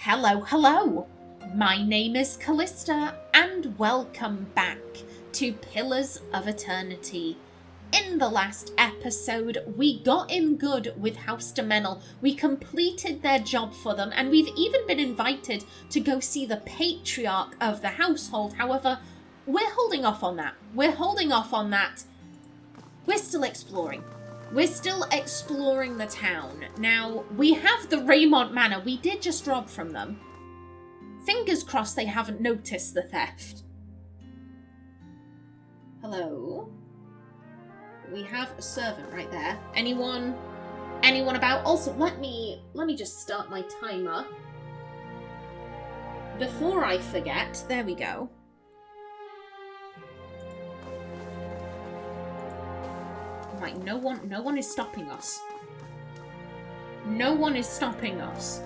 Hello, hello! My name is Callista, and welcome back to Pillars of Eternity. In the last episode, we got in good with House Ximena. We completed their job for them, and we've even been invited to go see the patriarch of the household. However, we're holding off on that. We're still exploring. We're still exploring the town. Now, we have the Raymond Manor. We did just rob from them. Fingers crossed they haven't noticed the theft. Hello? We have a servant right there. Anyone about? Also, let me just start my timer. Before I forget, there we go. Right, no one is stopping us. No one is stopping us.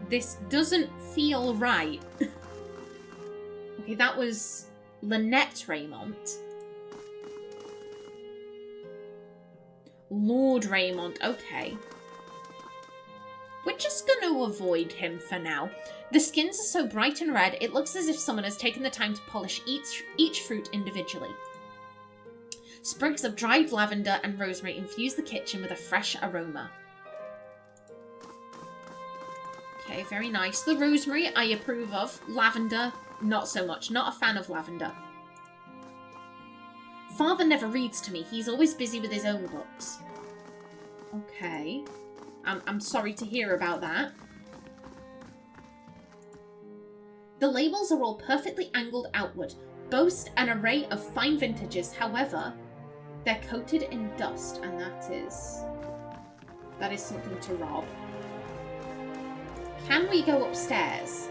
This doesn't feel right. Okay, that was Lynette Raymond. Lord Raymond, okay. We're just going to avoid him for now. The skins are so bright and red, it looks as if someone has taken the time to polish each fruit individually. Sprigs of dried lavender and rosemary infuse the kitchen with a fresh aroma. Okay, very nice. The rosemary, I approve of. Lavender, not so much. Not a fan of lavender. Father never reads to me. He's always busy with his own books. Okay. I'm sorry to hear about that. The labels are all perfectly angled outward, boast an array of fine vintages. However, they're coated in dust, and that is something to rob. Can we go upstairs?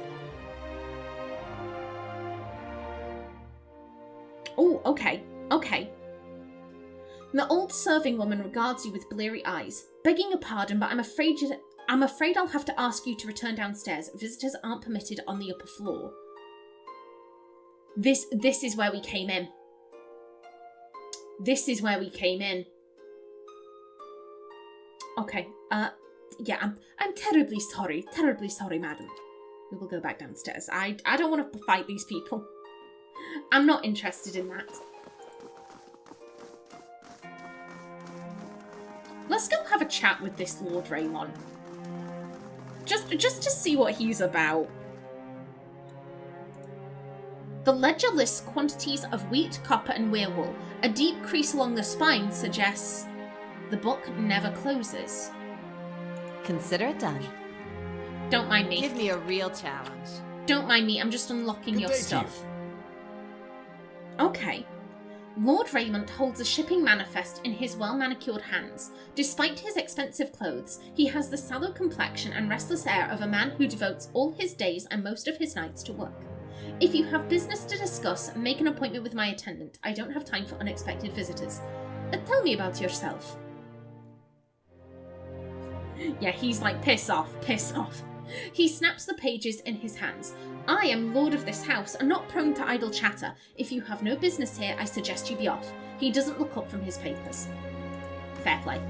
Oh, okay. The old serving woman regards you with bleary eyes. Begging your pardon, but I'm afraid I'll have to ask you to return downstairs. Visitors aren't permitted on the upper floor. This is where we came in. This is where we came in. Okay, yeah, I'm terribly sorry, madam. We will go back downstairs. I don't want to fight these people. I'm not interested in that. Let's go have a chat with this Lord Raymond. Just to see what he's about. The ledger lists quantities of wheat, copper, and weirwool. A deep crease along the spine suggests the book never closes. Consider it done. Don't mind me. Give me a real challenge. Don't mind me, I'm just unlocking your stuff. Okay. Lord Raymond holds a shipping manifest in his well-manicured hands. Despite his expensive clothes, he has the sallow complexion and restless air of a man who devotes all his days and most of his nights to work. If you have business to discuss, make an appointment with my attendant. I don't have time for unexpected visitors. Tell me about yourself. Yeah, he's like, piss off. He snaps the pages in his hands. I am lord of this house and not prone to idle chatter. If you have no business here, I suggest you be off. He doesn't look up from his papers. Fair play.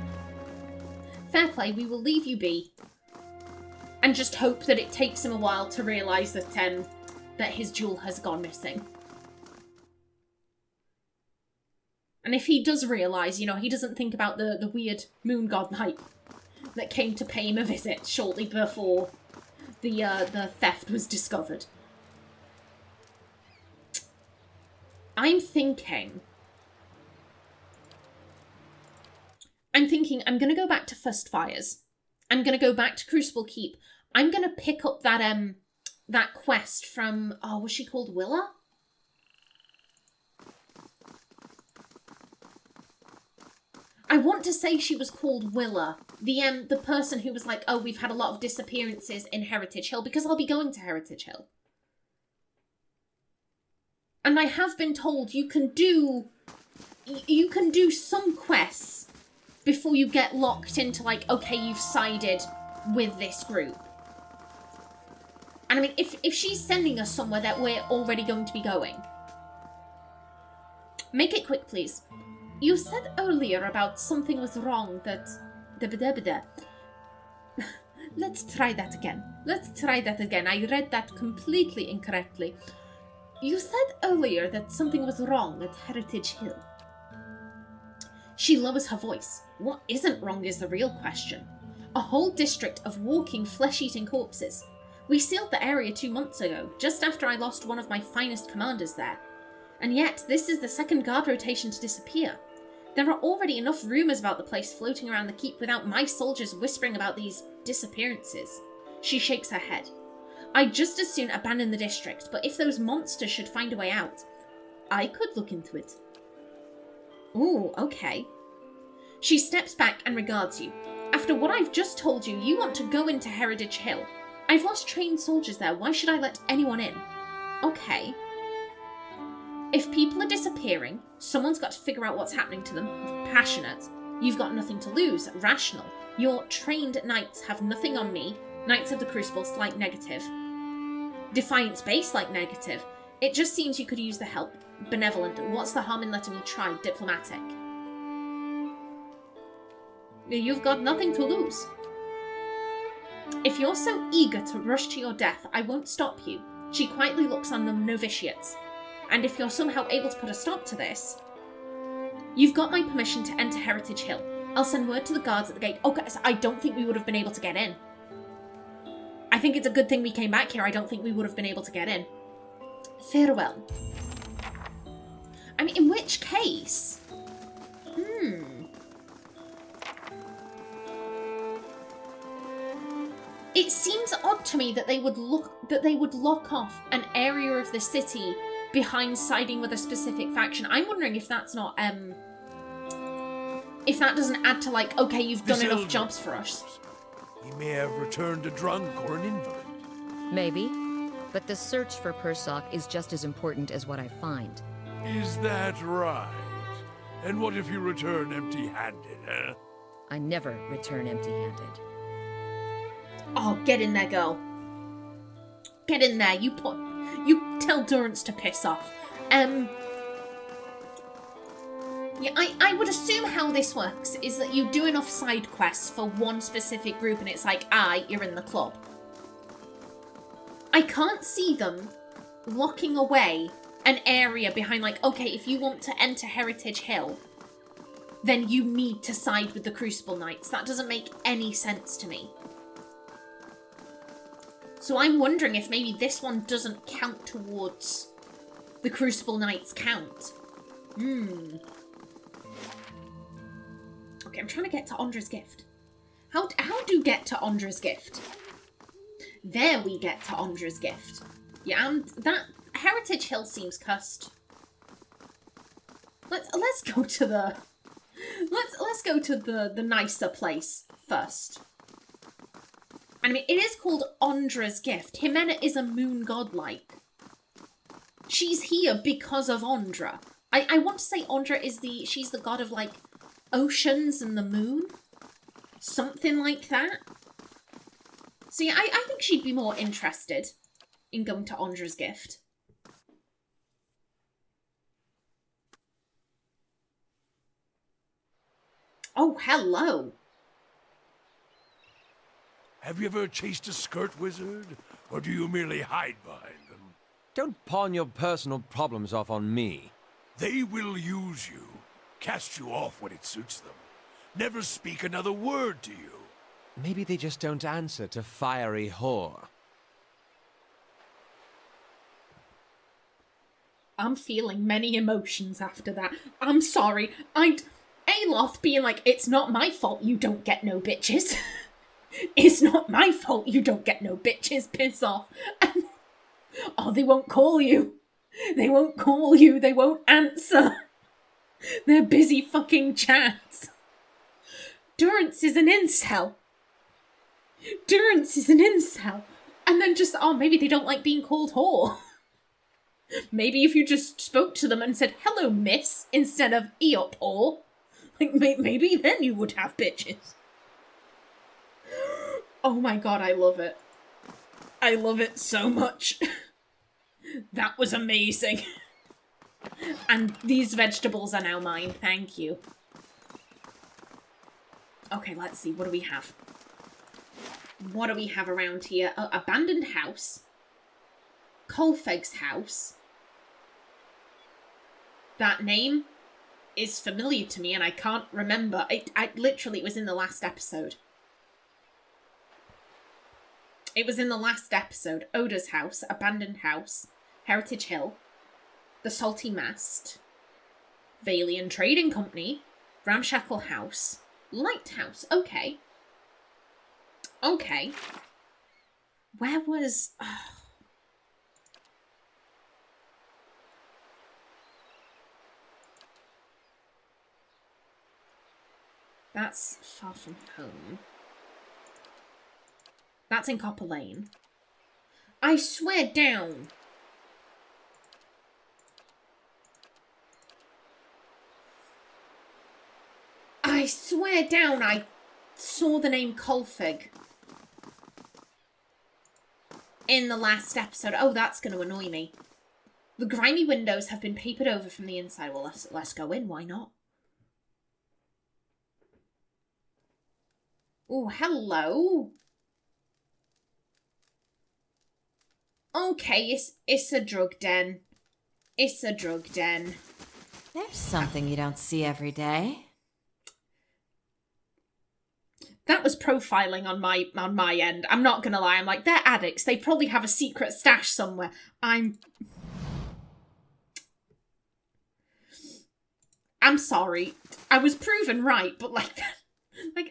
Fair play, we will leave you be. And just hope that it takes him a while to realise that his jewel has gone missing. And if he does realise, he doesn't think about the weird moon godlike that came to pay him a visit shortly before the theft was discovered. I'm thinking I'm going to go back to First Fires. I'm going to go back to Crucible Keep. I'm going to pick up that quest from, was she called Willa? I want to say she was called Willa. The person who was like, oh, we've had a lot of disappearances in Heritage Hill, because I'll be going to Heritage Hill. And I have been told you can do some quests before you get locked into, like, okay, you've sided with this group. And I mean, if she's sending us somewhere that we're already going to be going, make it quick, please. You said earlier about something was wrong, that Let's try that again. I read that completely incorrectly. You said earlier that something was wrong at Heritage Hill. She lowers her voice. What isn't wrong is the real question. A whole district of walking, flesh-eating corpses. We sealed the area 2 months ago, just after I lost one of my finest commanders there. And yet, this is the second guard rotation to disappear. There are already enough rumours about the place floating around the keep without my soldiers whispering about these disappearances. She shakes her head. I'd just as soon abandon the district, but if those monsters should find a way out, I could look into it. Ooh, okay. She steps back and regards you. After what I've just told you, you want to go into Heritage Hill. I've lost trained soldiers there. Why should I let anyone in? Okay. If people are disappearing, someone's got to figure out what's happening to them. Passionate. You've got nothing to lose. Rational. Your trained knights have nothing on me. Knights of the Crucible, slight negative. Defiance base, slight negative. It just seems you could use the help. Benevolent. What's the harm in letting me try? Diplomatic. You've got nothing to lose. If you're so eager to rush to your death, I won't stop you. She quietly looks on the novitiates. And if you're somehow able to put a stop to this, you've got my permission to enter Heritage Hill. I'll send word to the guards at the gate. Okay, so I don't think we would have been able to get in. I think it's a good thing we came back here. I don't think we would have been able to get in. Farewell. I mean, in which case... It seems odd to me that they would lock off an area of the city behind siding with a specific faction. I'm wondering if that's not if that doesn't add to like, okay, you've done enough jobs for us. He may have returned a drunk or an invalid. Maybe. But the search for Persock is just as important as what I find. Is that right? And what if you return empty-handed, huh? I never return empty-handed. Oh, get in there, girl. Get in there. You tell Durance to piss off. Yeah, I would assume how this works is that you do enough side quests for one specific group and it's like, you're in the club. I can't see them locking away an area behind like, okay, if you want to enter Heritage Hill, then you need to side with the Crucible Knights. That doesn't make any sense to me. So I'm wondering if maybe this one doesn't count towards the Crucible Knights count. Okay, I'm trying to get to Ondra's gift. How do you get to Ondra's gift? There we get to Ondra's gift. Yeah, and that Heritage Hill seems cussed. Let's go to the let's go to the nicer place first. I mean, it is called Ondra's gift. Ximena is a moon godlike. She's here because of Ondra. I want to say Ondra is she's the god of like oceans and the moon. Something like that. So yeah, I think she'd be more interested in going to Ondra's gift. Oh, hello. Have you ever chased a skirt wizard? Or do you merely hide behind them? Don't pawn your personal problems off on me. They will use you, cast you off when it suits them. Never speak another word to you. Maybe they just don't answer to fiery whore. I'm feeling many emotions after that. I'm sorry. Aloth being like, it's not my fault you don't get no bitches. It's not my fault you don't get no bitches. Piss off. Oh, they won't call you. They won't call you. They won't answer. They're busy fucking chats. Durance is an incel. Durance is an incel. And then just, maybe they don't like being called whore. Maybe if you just spoke to them and said, hello, miss, instead of eop whore, like, maybe then you would have bitches. Oh my god, I love it. I love it so much. That was amazing. And these vegetables are now mine, thank you. Okay, let's see. What do we have? What do we have around here? Abandoned house. Kolfeg's house. That name is familiar to me and I can't remember. It was in the last episode. It was in the last episode. Oda's house, Abandoned House, Heritage Hill, The Salty Mast, Valian Trading Company, Ramshackle House, Lighthouse. Okay. Okay. Where was... Oh. That's far from home. That's in Copper Lane. I swear down. I swear down I saw the name Kolfig in the last episode. Oh, that's going to annoy me. The grimy windows have been papered over from the inside. Well, let's go in. Why not? Oh, hello. Okay, it's a drug den. It's a drug den. There's something you don't see every day. That was profiling on my end. I'm not gonna lie. I'm like, they're addicts. They probably have a secret stash somewhere. I'm sorry. I was proven right, but like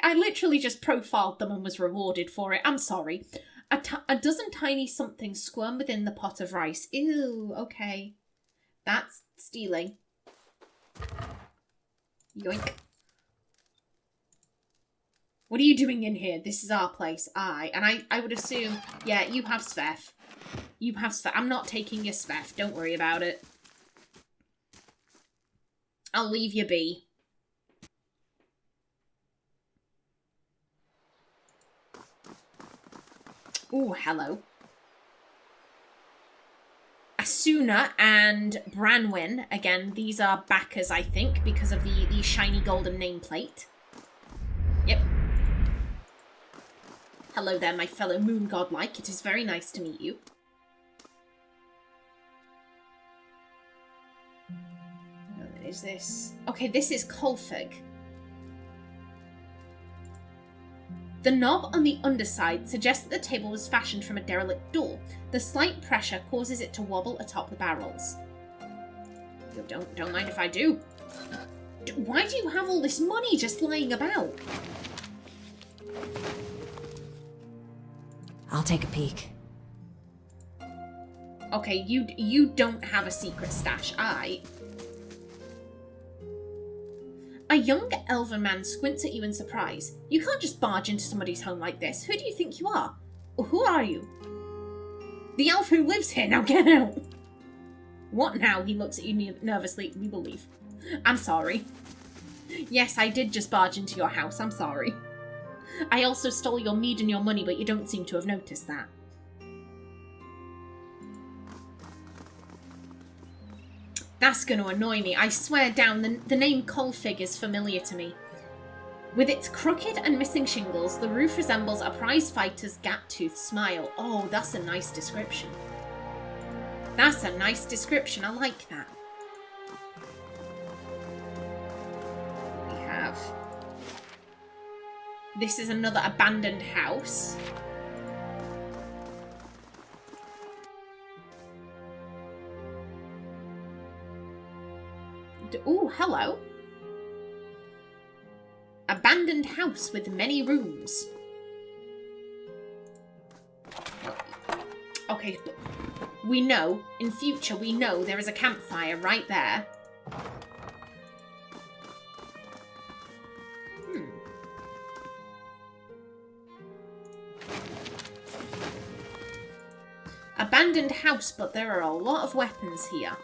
I literally just profiled them and was rewarded for it. I'm sorry. A dozen tiny somethings squirm within the pot of rice. Ew, okay. That's stealing. Yoink. What are you doing in here? This is our place. And I would assume, yeah, you have Svef. You have Svef. I'm not taking your Svef. Don't worry about it. I'll leave you be. Oh, hello. Asuna and Branwyn. Again, these are backers, I think, because of the shiny golden nameplate. Yep. Hello there, my fellow moon godlike. It is very nice to meet you. Is this... Okay, this is Kolfig. The knob on the underside suggests that the table was fashioned from a derelict door. The slight pressure causes it to wobble atop the barrels. Don't mind if I do. Why do you have all this money just lying about? I'll take a peek. Okay, you don't have a secret stash. A young elven man squints at you in surprise. You can't just barge into somebody's home like this. Who do you think you are? Or who are you? The elf who lives here. Now get out. What now? He looks at you nervously. We will leave. I'm sorry. Yes, I did just barge into your house. I'm sorry. I also stole your mead and your money, but you don't seem to have noticed that. That's going to annoy me. I swear down, the name Kolfig is familiar to me. With its crooked and missing shingles, the roof resembles a prize fighter's gap-toothed smile. Oh, that's a nice description. That's a nice description. I like that. We have... This is another abandoned house. Oh, hello. Abandoned house with many rooms. Okay, we know, in future, we know there is a campfire right there. Abandoned house, but there are a lot of weapons here.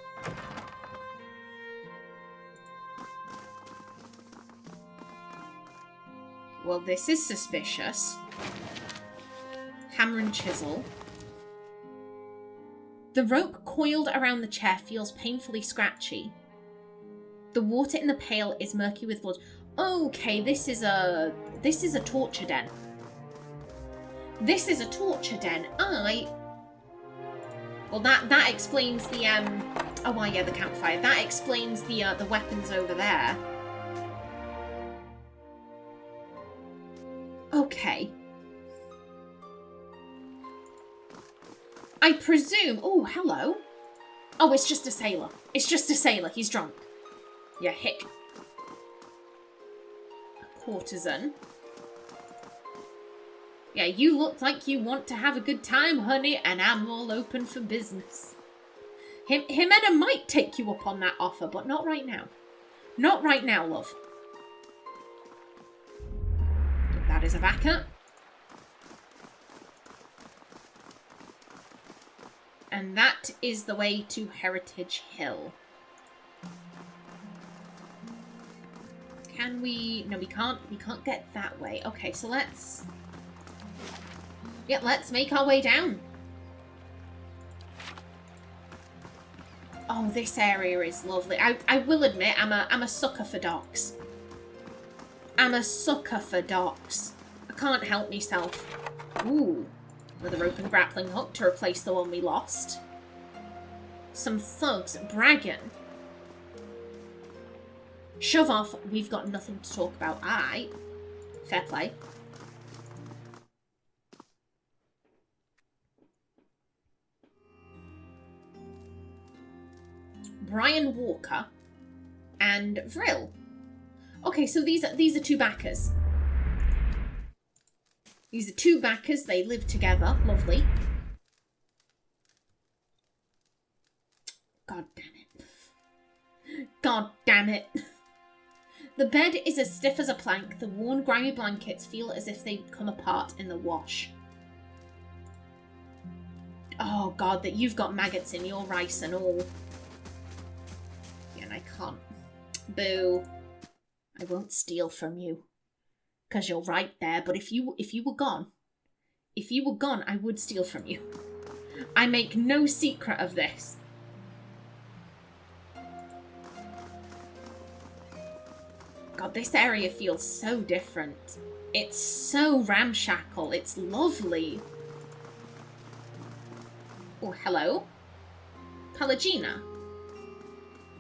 Well, this is suspicious. Hammer and chisel. The rope coiled around the chair feels painfully scratchy. The water in the pail is murky with blood. Okay, this is a torture den. This is a torture den. Well, that explains the oh well, yeah, the campfire. That explains the weapons over there. Okay. I presume. Oh, hello. Oh, it's just a sailor. It's just a sailor. He's drunk. Yeah, hick. A courtesan. Yeah, you look like you want to have a good time, honey, and I'm all open for business. Ximena might take you up on that offer, but not right now. Not right now, love. That is a vaca. And that is the way to Heritage Hill. Can we... No, we can't. We can't get that way. Okay, so let's... Yeah, let's make our way down. Oh, this area is lovely. I will admit, I'm a sucker for docks. I'm a sucker for docks. I can't help myself. Ooh. Another rope and grappling hook to replace the one we lost. Some thugs bragging. Shove off. We've got nothing to talk about. Aye. Fair play. Brian Walker and Vril. Okay, so these are two backers. These are two backers. They live together. Lovely. God damn it. God damn it. The bed is as stiff as a plank. The worn, grimy blankets feel as if they'd come apart in the wash. Oh god, that you've got maggots in your rice and all. Yeah, and I can't. Boo. I won't steal from you. Because you're right there, but if you were gone, I would steal from you. I make no secret of this. God, this area feels so different. It's so ramshackle. It's lovely. Oh, hello. Pallegina.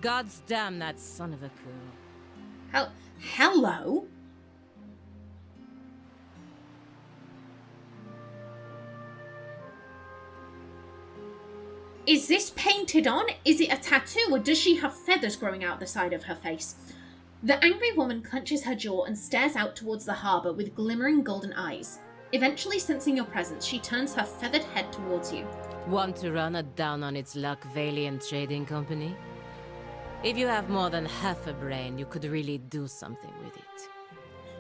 God's damn that son of a girl. Hello? Is this painted on? Is it a tattoo, or does she have feathers growing out the side of her face? The angry woman clenches her jaw and stares out towards the harbour with glimmering golden eyes. Eventually sensing your presence, she turns her feathered head towards you. Want to run it down on its luck, Valiant Trading Company? If you have more than half a brain, you could really do something with it.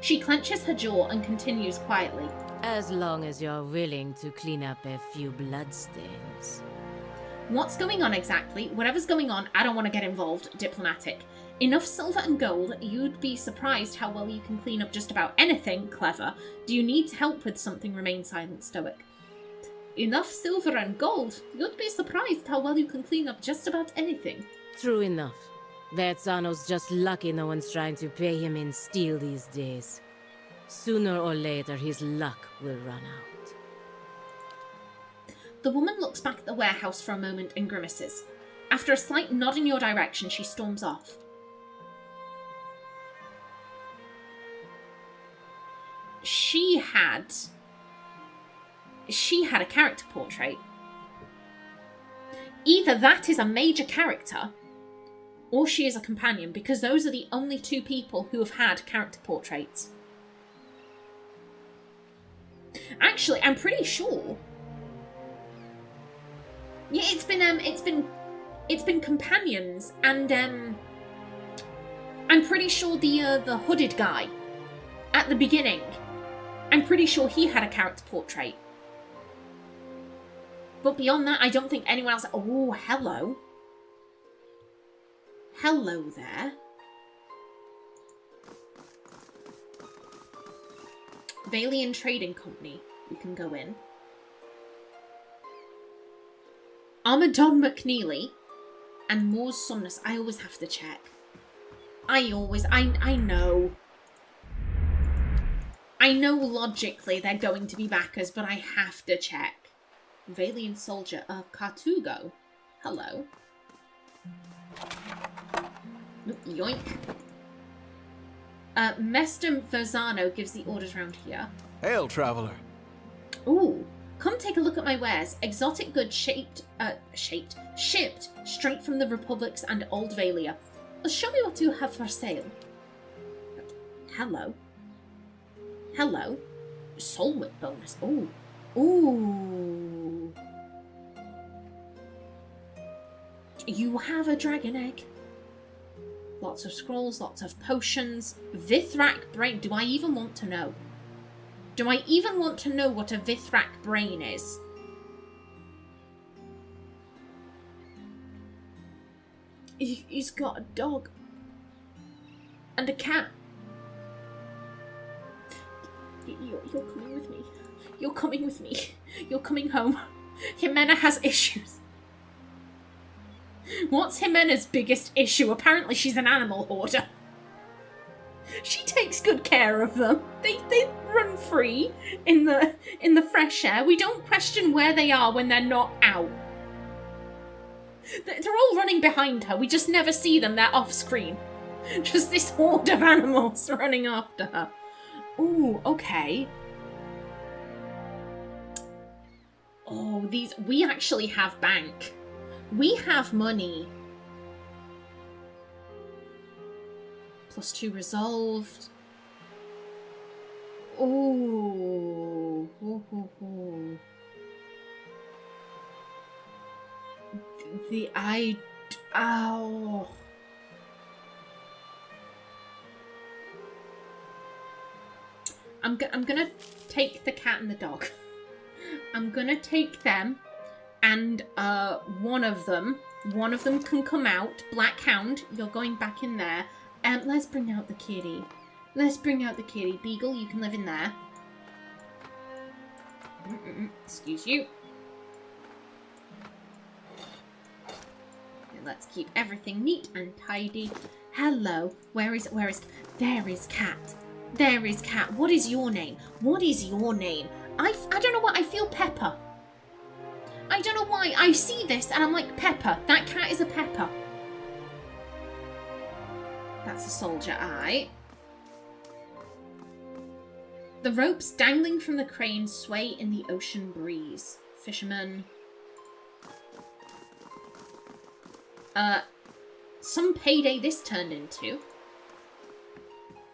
She clenches her jaw and continues quietly. As long as you're willing to clean up a few bloodstains. What's going on exactly? Whatever's going on, I don't want to get involved. Diplomatic. Enough silver and gold, you'd be surprised how well you can clean up just about anything. Clever. Do you need help with something? Remain silent. Stoic. Enough silver and gold, you'd be surprised how well you can clean up just about anything. True enough. Verzano's just lucky no one's trying to pay him in steel these days. Sooner or later, his luck will run out. The woman looks back at the warehouse for a moment and grimaces. After a slight nod in your direction, she storms off. She had a character portrait. Either that is a major character, or she is a companion, because those are the only two people who have had character portraits. Actually, I'm pretty sure. Yeah, it's been companions, and I'm pretty sure the hooded guy at the beginning, I'm pretty sure he had a character portrait. But beyond that, I don't think anyone else... Oh, hello. Hello there. Valiant Trading Company. We can go in. Armadon McNeely and Moore's Somnus. I always have to check. I know. I know logically they're going to be backers, but I have to check. Valiant soldier, Cartugo. Hello. Oop, yoink. Mestum Verzano gives the orders round here. Hail, traveler. Ooh, come take a look at my wares. Exotic goods shipped straight from the Republics and Old Valia. Show me what you have for sale. Hello. Hello. Soul whip bonus. Ooh. Ooh. You have a dragon egg. Lots of scrolls, lots of potions. Vithrak brain. Do I even want to know? Do I even want to know what a Vithrak brain is? He's got a dog. And a cat. You're coming with me. You're coming with me. You're coming home. Ximena has issues. What's Ximena's biggest issue? Apparently she's an animal hoarder. She takes good care of them. They run free in the fresh air. We don't question where they are when they're not out. They're all running behind her. We just never see them. They're off screen. Just this horde of animals running after her. Ooh, okay. Oh, we actually have bank. We have money. +2 resolved. Ooh. Ooh. Ow. I'm gonna take the cat and the dog. I'm gonna take them, and one of them can come out. Black Hound, you're going back in there. Let's bring out the kitty. Beagle, you can live in there. Excuse you. Let's keep everything neat and tidy. Hello. There is Cat. There is Cat. What is your name? I don't know what I feel. Pepper. I don't know why. I see this and I'm like, Pepper. That cat is a Pepper. That's a soldier eye. The ropes dangling from the crane sway in the ocean breeze. Fisherman. Some payday this turned into.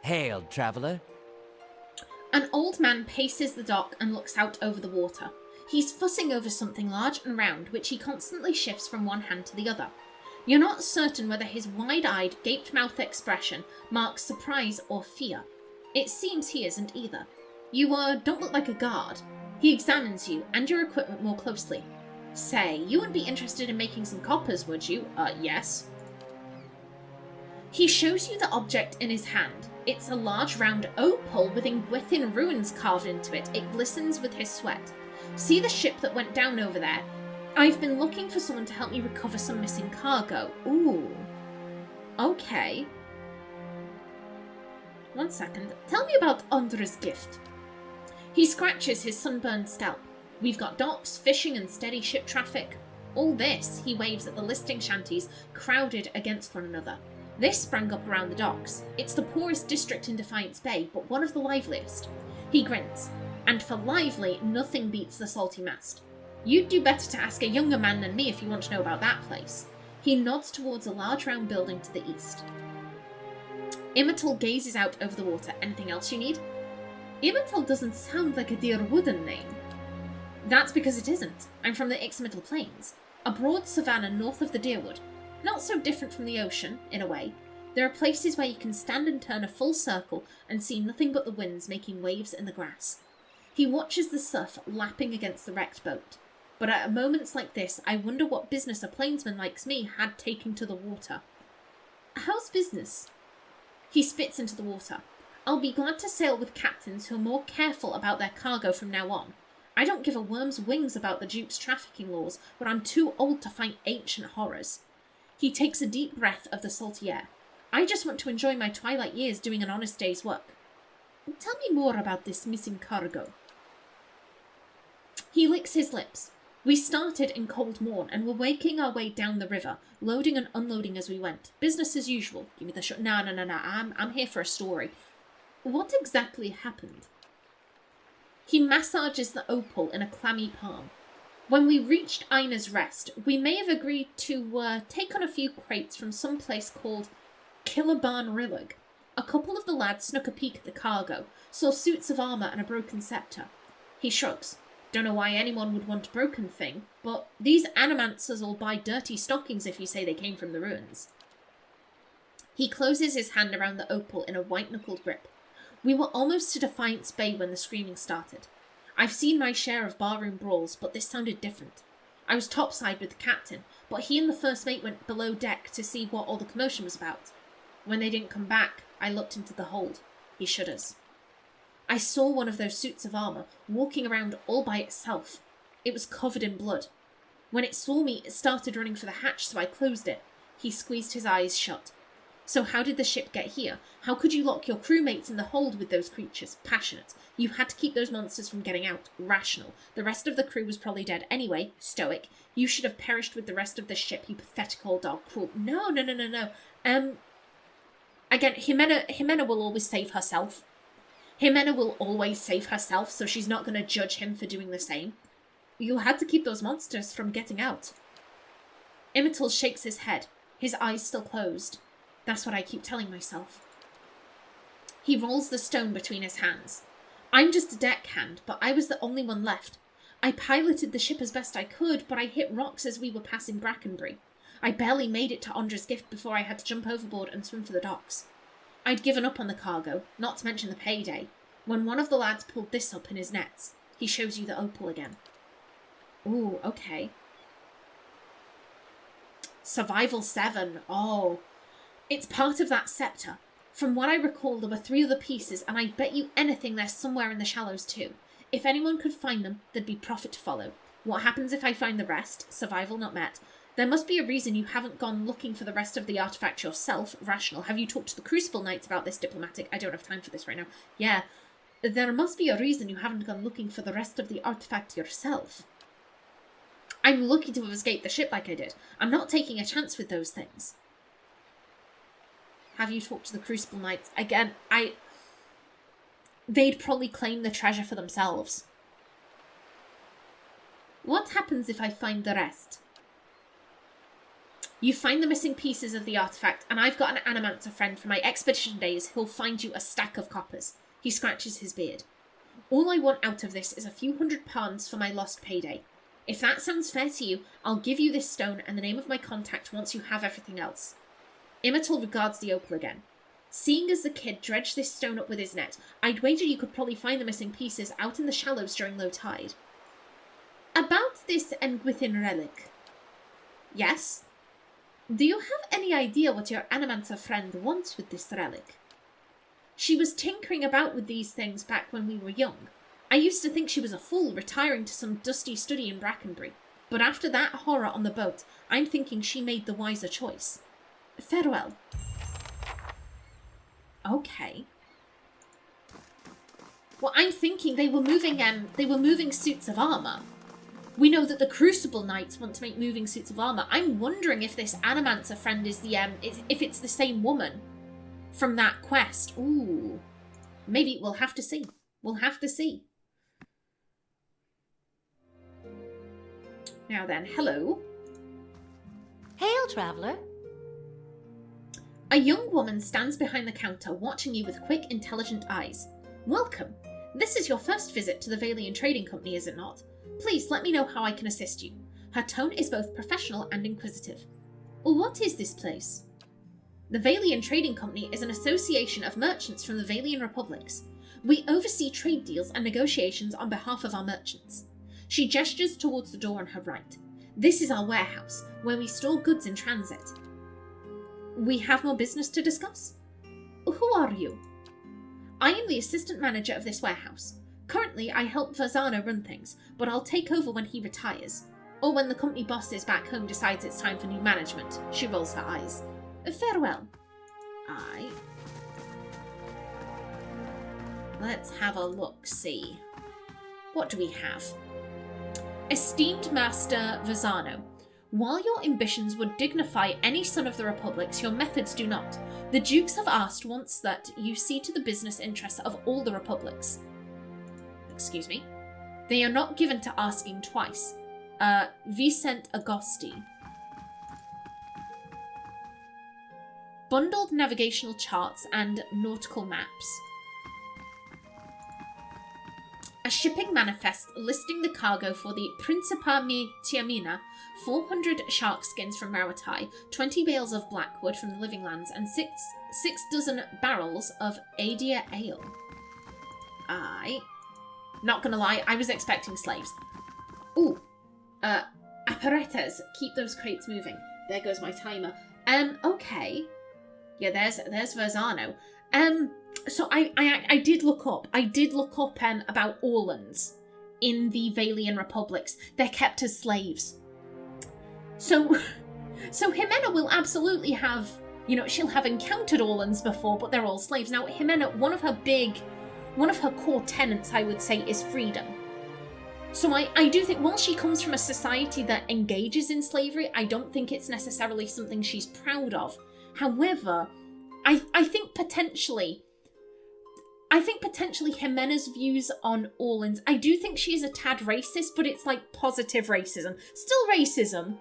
Hail, traveler. An old man paces the dock and looks out over the water. He's fussing over something large and round, which he constantly shifts from one hand to the other. You're not certain whether his wide-eyed, gaped-mouth expression marks surprise or fear. It seems he isn't either. You don't look like a guard. He examines you and your equipment more closely. Say, you wouldn't be interested in making some coppers, would you? Yes. He shows you the object in his hand. It's a large round opal with Ingwithin runes carved into it. It glistens with his sweat. See the ship that went down over there? I've been looking for someone to help me recover some missing cargo. Ooh. Okay. 1 second. Tell me about Ondra's gift. He scratches his sunburned scalp. We've got docks, fishing and steady ship traffic. All this, he waves at the listing shanties crowded against one another. This sprang up around the docks. It's the poorest district in Defiance Bay, but one of the liveliest. He grins. And for lively, nothing beats the Salty Mast. You'd do better to ask a younger man than me if you want to know about that place. He nods towards a large round building to the east. Immatal gazes out over the water. Anything else you need? Immatal doesn't sound like a dear wooden name. That's because it isn't. I'm from the Ximena Plains, a broad savanna north of the Deerwood. Not so different from the ocean, in a way. There are places where you can stand and turn a full circle and see nothing but the winds making waves in the grass. He watches the surf lapping against the wrecked boat. But at moments like this, I wonder what business a plainsman like me had taking to the water. How's business? He spits into the water. I'll be glad to sail with captains who are more careful about their cargo from now on. I don't give a worm's wings about the Duke's trafficking laws, but I'm too old to fight ancient horrors. He takes a deep breath of the salty air. I just want to enjoy my twilight years doing an honest day's work. Tell me more about this missing cargo. He licks his lips. We started in cold morn and were making our way down the river, loading and unloading as we went. Business as usual. Give me the shot. No. I'm here for a story. What exactly happened? He massages the opal in a clammy palm. When we reached Ina's Rest, we may have agreed to take on a few crates from some place called Killaban Rillig. A couple of the lads snuck a peek at the cargo, saw suits of armour and a broken sceptre. He shrugs. Don't know why anyone would want a broken thing, but these animancers will buy dirty stockings if you say they came from the ruins. He closes his hand around the opal in a white-knuckled grip. We were almost to Defiance Bay when the screaming started. I've seen my share of barroom brawls, but this sounded different. I was topside with the captain, but he and the first mate went below deck to see what all the commotion was about. When they didn't come back, I looked into the hold. He shudders. I saw one of those suits of armour walking around all by itself. It was covered in blood. When it saw me, it started running for the hatch, so I closed it. He squeezed his eyes shut. So how did the ship get here? How could you lock your crewmates in the hold with those creatures? Passionate. You had to keep those monsters from getting out. Rational. The rest of the crew was probably dead anyway. Stoic. You should have perished with the rest of the ship, you pathetic old dog. Cruel. No. Again, Ximena will always save herself. Ximena will always save herself, so she's not going to judge him for doing the same. You had to keep those monsters from getting out. Imital shakes his head, his eyes still closed. That's what I keep telling myself. He rolls the stone between his hands. I'm just a deckhand, but I was the only one left. I piloted the ship as best I could, but I hit rocks as we were passing Brackenbury. I barely made it to Ondra's gift before I had to jump overboard and swim for the docks. I'd given up on the cargo, not to mention the payday, when one of the lads pulled this up in his nets. He shows you the opal again. Ooh, okay. Survival 7. Oh. It's part of that sceptre. From what I recall, there were 3 other pieces, and I bet you anything they're somewhere in the shallows too. If anyone could find them, there'd be profit to follow. What happens if I find the rest? Survival not met. There must be a reason you haven't gone looking for the rest of the artifact yourself. Rational. Have you talked to the Crucible Knights about this? Diplomatic. I don't have time for this right now. Yeah. There must be a reason you haven't gone looking for the rest of the artifact yourself. I'm lucky to have escaped the ship like I did. I'm not taking a chance with those things. Have you talked to the Crucible Knights? Again, they'd probably claim the treasure for themselves. What happens if I find the rest? You find the missing pieces of the artifact, and I've got an animancer friend from my expedition days who'll find you a stack of coppers. He scratches his beard. All I want out of this is a few £100 for my lost payday. If that sounds fair to you, I'll give you this stone and the name of my contact once you have everything else. Imital regards the opal again. Seeing as the kid dredged this stone up with his net, I'd wager you could probably find the missing pieces out in the shallows during low tide. About this Enguithin relic. Yes? Do you have any idea what your animancer friend wants with this relic? She was tinkering about with these things back when we were young. I used to think she was a fool retiring to some dusty study in Brackenbury, but after that horror on the boat, I'm thinking she made the wiser choice. Farewell. Okay. Well, I'm thinking they were moving suits of armour. We know that the Crucible Knights want to make moving suits of armour. I'm wondering if this animancer friend is if it's the same woman from that quest. Ooh. Maybe we'll have to see. We'll have to see. Now then, hello. Hail, traveller. A young woman stands behind the counter, watching you with quick, intelligent eyes. Welcome. This is your first visit to the Valian Trading Company, is it not? Please let me know how I can assist you. Her tone is both professional and inquisitive. What is this place? The Valian Trading Company is an association of merchants from the Valian Republics. We oversee trade deals and negotiations on behalf of our merchants. She gestures towards the door on her right. This is our warehouse, where we store goods in transit. We have more business to discuss. Who are you? I am the assistant manager of this warehouse. Currently, I help Varzana run things, but I'll take over when he retires. Or when the company boss is back home decides it's time for new management. She rolls her eyes. Farewell. Let's have a look-see. What do we have? Esteemed Master Vezzano, while your ambitions would dignify any son of the Republics, your methods do not. The Dukes have asked once that you see to the business interests of all the Republics. Excuse me. They are not given to asking twice. Vicent Agosti. Bundled navigational charts and nautical maps. A shipping manifest listing the cargo for the Principa Ximena, 400 shark skins from Maratai, 20 bales of blackwood from the Living Lands, and six dozen barrels of Adia ale. Not gonna lie, I was expecting slaves. Ooh, apparatus, keep those crates moving. There goes my timer. Okay. Yeah, there's Verzano. So I did look up about Orlans in the Valian Republics. They're kept as slaves. So Ximena will absolutely have, she'll have encountered Orlans before, but they're all slaves. Now, Ximena, one of her core tenets, I would say, is freedom. So I do think, while she comes from a society that engages in slavery, I don't think it's necessarily something she's proud of. However, I think potentially Ximena's views on Orlans, I do think she is a tad racist, but it's like positive racism. Still racism,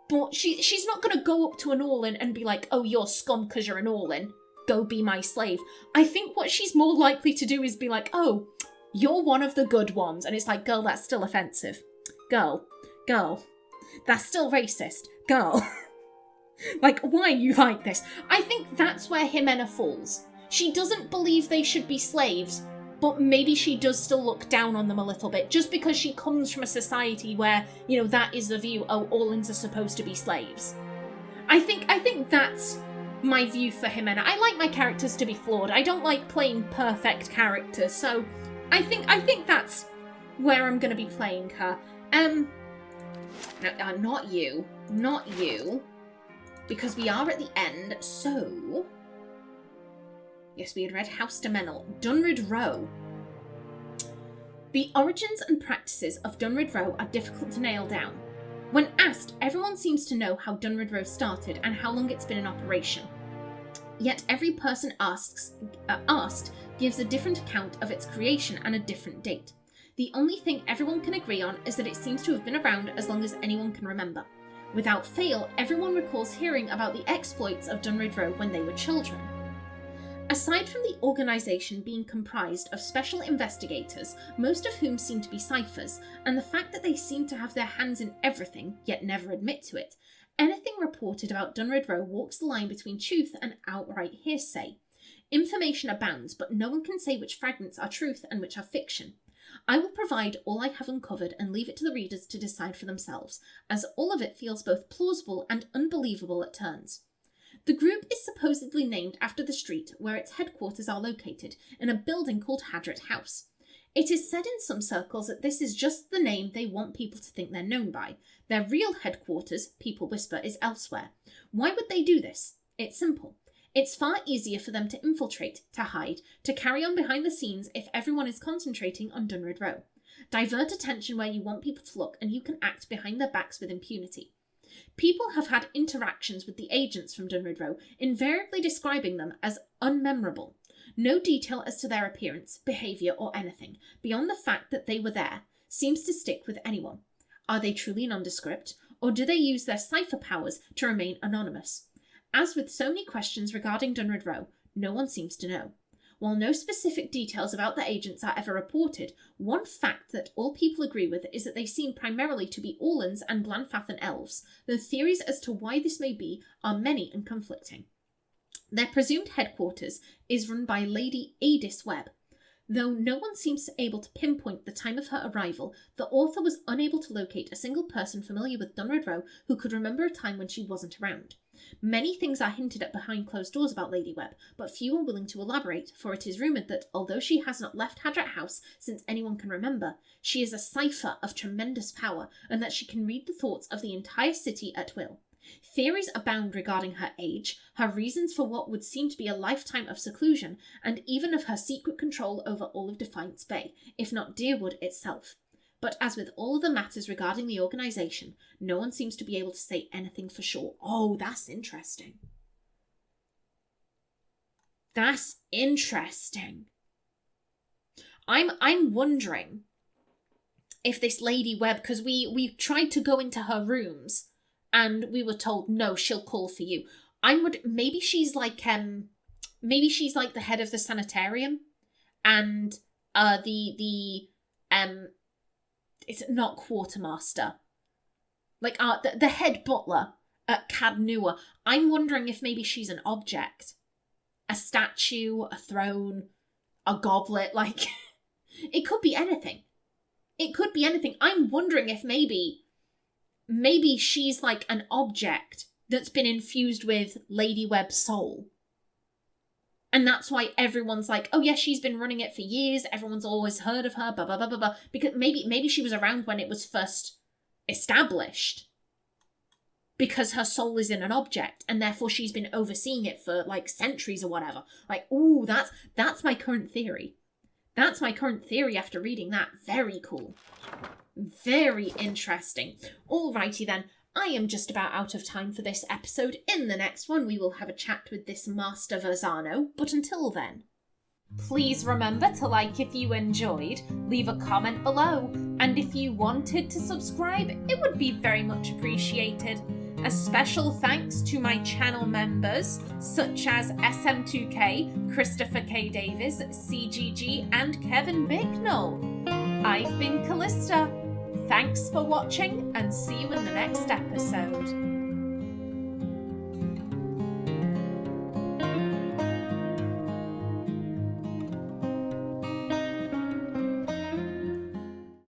but she's not going to go up to an Orlan and be like, oh, you're scum because you're an Orlan. Go be my slave. I think what she's more likely to do is be like, oh, you're one of the good ones. And it's like, girl, that's still offensive. Girl, that's still racist. Girl. Like, why are you like this? I think that's where Ximena falls. She doesn't believe they should be slaves, but maybe she does still look down on them a little bit, just because she comes from a society where, that is the view, oh, Orlans are supposed to be slaves. I think that's my view for Ximena. I like my characters to be flawed. I don't like playing perfect characters, so I think that's where I'm going to be playing her. No, not you. Because we are at the end, so... Yes, we had read House de Menel. Dunrid Row. The origins and practices of Dunrid Row are difficult to nail down. When asked, everyone seems to know how Dunrid Row started and how long it's been in operation. Yet every person asked gives a different account of its creation and a different date. The only thing everyone can agree on is that it seems to have been around as long as anyone can remember. Without fail, everyone recalls hearing about the exploits of Dunrid Row when they were children. Aside from the organisation being comprised of special investigators, most of whom seem to be ciphers, and the fact that they seem to have their hands in everything, yet never admit to it, anything reported about Dunrid Row walks the line between truth and outright hearsay. Information abounds, but no one can say which fragments are truth and which are fiction. I will provide all I have uncovered and leave it to the readers to decide for themselves, as all of it feels both plausible and unbelievable at turns. The group is supposedly named after the street where its headquarters are located, in a building called Hadrat House. It is said in some circles that this is just the name they want people to think they're known by. Their real headquarters, people whisper, is elsewhere. Why would they do this? It's simple. It's far easier for them to infiltrate, to hide, to carry on behind the scenes if everyone is concentrating on Dunrid Row. Divert attention where you want people to look, and you can act behind their backs with impunity. People have had interactions with the agents from Dunrid Row, invariably describing them as unmemorable. No detail as to their appearance, behaviour, or anything, beyond the fact that they were there, seems to stick with anyone. Are they truly nondescript, or do they use their cipher powers to remain anonymous? As with so many questions regarding Dunrid Row, no one seems to know. While no specific details about the agents are ever reported, one fact that all people agree with is that they seem primarily to be Orlans and Glanfathan elves, though theories as to why this may be are many and conflicting. Their presumed headquarters is run by Lady Adis Webb. Though no one seems able to pinpoint the time of her arrival, the author was unable to locate a single person familiar with Dunrid Row who could remember a time when she wasn't around. Many things are hinted at behind closed doors about Lady Webb, but few are willing to elaborate, for it is rumoured that, although she has not left Hadrat House since anyone can remember, she is a cipher of tremendous power, and that she can read the thoughts of the entire city at will. Theories abound regarding her age, her reasons for what would seem to be a lifetime of seclusion, and even of her secret control over all of Defiance Bay, if not Deerwood itself. But as with all of the matters regarding the organisation, no one seems to be able to say anything for sure. Oh, that's interesting. That's interesting. I'm wondering if this Lady Webb, because we tried to go into her rooms and we were told no, she'll call for you. Maybe she's like the head of the sanitarium, and it's not quartermaster, like the head butler at Cadnua. I'm wondering if maybe she's an object, a statue, a throne, a goblet. Like it could be anything. It could be anything. I'm wondering if maybe she's like an object that's been infused with Lady Webb's soul. And that's why everyone's like, oh yeah, she's been running it for years. Everyone's always heard of her, blah, blah, blah, blah, blah. Because maybe she was around when it was first established. Because her soul is in an object, and therefore she's been overseeing it for like centuries or whatever. Like, ooh, that's my current theory. That's my current theory after reading that. Very cool. Very interesting. Alrighty then. I am just about out of time for this episode. In the next one, we will have a chat with this Master Verzano. But until then, please remember to like if you enjoyed, leave a comment below, and if you wanted to subscribe, it would be very much appreciated. A special thanks to my channel members, such as SM2K, Christopher K. Davis, CGG, and Kevin Bicknell. I've been Callista. Thanks for watching, and see you in the next episode.